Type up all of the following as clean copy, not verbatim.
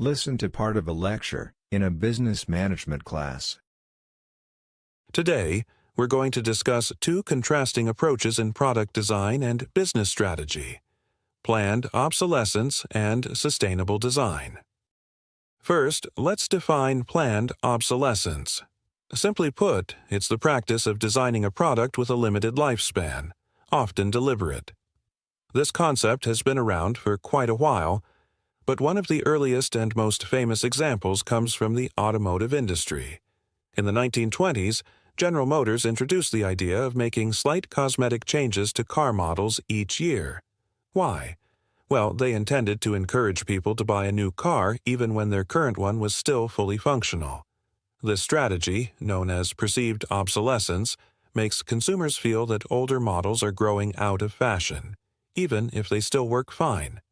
Listen to part of a lecture in a business management class. Today, we're going to discuss two contrasting approaches in product design and business strategy: planned obsolescence and sustainable design. First, let's define planned obsolescence. Simply put, it's the practice of designing a product with a limited lifespan, often deliberate. This concept has been around for quite a while, but one of the earliest and most famous examples comes from the automotive industry. In the 1920s, General Motors introduced the idea of making slight cosmetic changes to car models each year. Why? Well, they intended to encourage people to buy a new car even when their current one was still fully functional. This strategy, known as perceived obsolescence, makes consumers feel that older models are growing out of fashion, even if they still work fine.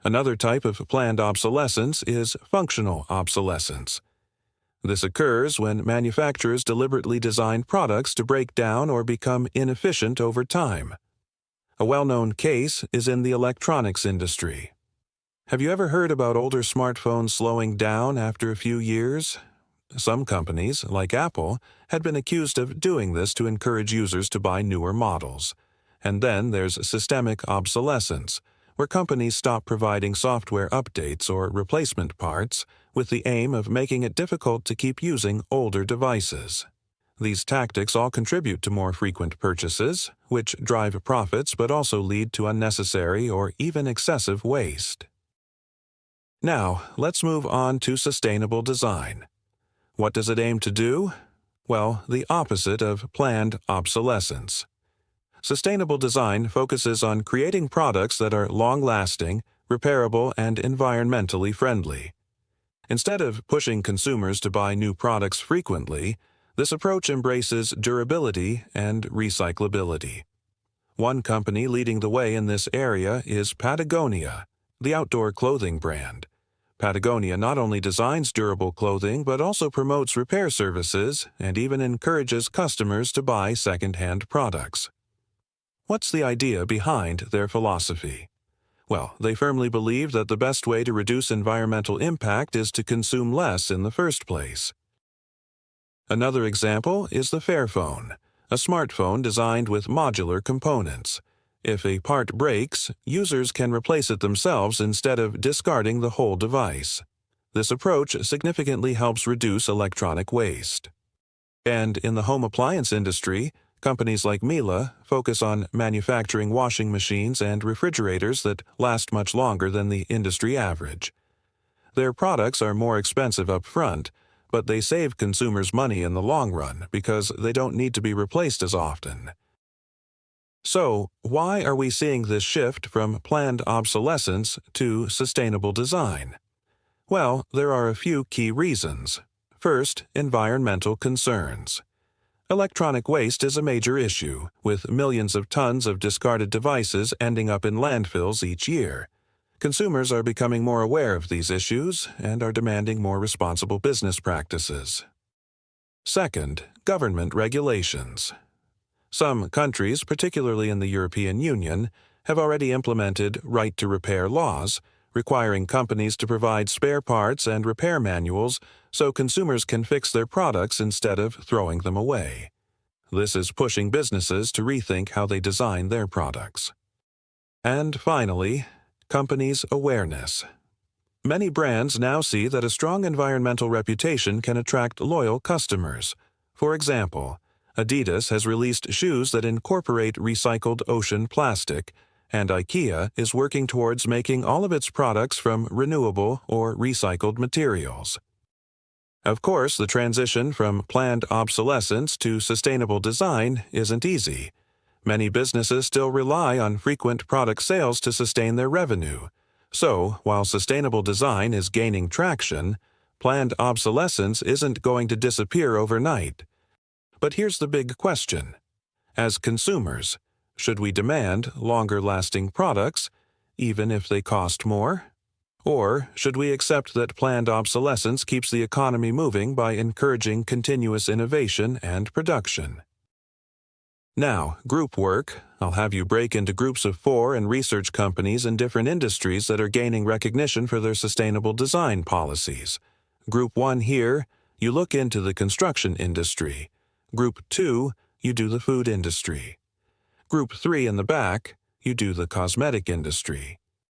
Another type of planned obsolescence is functional obsolescence. This occurs when manufacturers deliberately design products to break down or become inefficient over time. A well-known case is in the electronics industry. Have you ever heard about older smartphones slowing down after a few years? Some companies, like Apple, had been accused of doing this to encourage users to buy newer models. And then there's systemic obsolescence, where companies stop providing software updates or replacement parts with the aim of making it difficult to keep using older devices. These tactics all contribute to more frequent purchases, which drive profits but also lead to unnecessary or even excessive waste. Now, let's move on to sustainable design. What does it aim to do? Well, the opposite of planned obsolescence. Sustainable design focuses on creating products that are long-lasting, repairable, and environmentally friendly. Instead of pushing consumers to buy new products frequently, this approach embraces durability and recyclability. One company leading the way in this area is Patagonia, the outdoor clothing brand. Patagonia not only designs durable clothing but also promotes repair services and even encourages customers to buy second-hand products. What's the idea behind their philosophy? Well, they firmly believe that the best way to reduce environmental impact is to consume less in the first place. Another example is the Fairphone, a smartphone designed with modular components. If a part breaks, users can replace it themselves instead of discarding the whole device. This approach significantly helps reduce electronic waste. And in the home appliance industry, companies like Miele focus on manufacturing washing machines and refrigerators that last much longer than the industry average. Their products are more expensive up front, but they save consumers money in the long run because they don't need to be replaced as often. So, why are we seeing this shift from planned obsolescence to sustainable design? Well, there are a few key reasons. First, environmental concerns. Electronic waste is a major issue, with millions of tons of discarded devices ending up in landfills each year. Consumers are becoming more aware of these issues and are demanding more responsible business practices. Second, government regulations. Some countries, particularly in the European Union, have already implemented right-to-repair laws, requiring companies to provide spare parts and repair manuals so consumers can fix their products instead of throwing them away. This is pushing businesses to rethink how they design their products. And finally, companies' awareness. Many brands now see that a strong environmental reputation can attract loyal customers. For example, Adidas has released shoes that incorporate recycled ocean plastic, and IKEA is working towards making all of its products from renewable or recycled materials. Of course, the transition from planned obsolescence to sustainable design isn't easy. Many businesses still rely on frequent product sales to sustain their revenue. So, while sustainable design is gaining traction, planned obsolescence isn't going to disappear overnight. But here's the big question. As consumers, should we demand longer-lasting products, even if they cost more? Or should we accept that planned obsolescence keeps the economy moving by encouraging continuous innovation and production? Now, group work. I'll have you break into groups of 4 and research companies in different industries that are gaining recognition for their sustainable design policies. Group 1 here, you look into the construction industry. Group 2, you do the food industry. Group 3 in the back, you do the cosmetic industry.